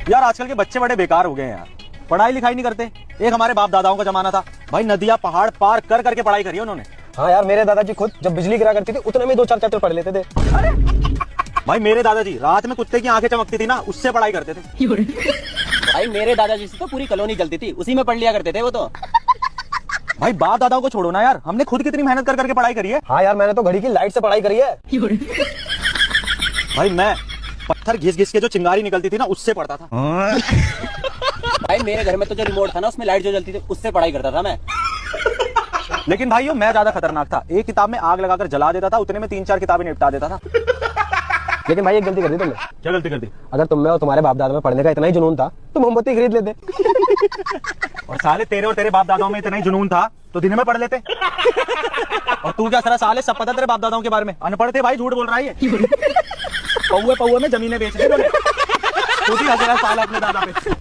यार आजकल के बच्चे बड़े बेकार हो गए हैं यार, पढ़ाई लिखाई नहीं करते। एक हमारे बाप दादाओं का जमाना था भाई, नदियां पहाड़ पार कर करके पढ़ाई करी है उन्होंने। हाँ यार, मेरे दादाजी खुद जब बिजली गिरा करती थी उतने में 2-4 चैप्टर पढ़ लेते थे। भाई मेरे दादाजी रात में कुत्ते की आंखें चमकती थी ना, उससे पढ़ाई करते थे। भाई मेरे दादाजी से तो पूरी कॉलोनी जलती थी, उसी में पढ़ लिया करते थे वो तो। भाई बाप दादाओं को छोड़ो ना यार, हमने खुद कितनी मेहनत कर करके पढ़ाई करी है। हाँ यार, मैंने तो घड़ी की लाइट से पढ़ाई करी है। भाई मैं पत्थर घिस घिस के जो चिंगारी निकलती थी ना, उससे पढ़ता था। भाई मेरे घर में तो जो रिमोट था ना, उसमें लाइट जो जलती थी, उससे पढ़ाई करता था मैं। लेकिन भाइयों मैं ज्यादा खतरनाक था, एक किताब में आग लगाकर जला देता था, उतने में 3-4 किताबें निपटा देता था। लेकिन भाई एक गलती कर दी तुमने। क्या गलती कर दी? अगर तुम में और तुम्हारे बाप दादा में पढ़ने का इतना ही जुनून था तो मोमबत्ती खरीद लेते। और साले तेरे और तेरे बाप दादाओं में इतना ही जुनून था तो दिन में पढ़ लेते। और तू क्या सारा साले सब पता तेरे बाप दादाओं के बारे में, अनपढ़ थे भाई, झूठ बोल रहा है ये। पौए में जमीनें बेच दी तूने। तू भी हंस रहा है साला अपने दादा पे।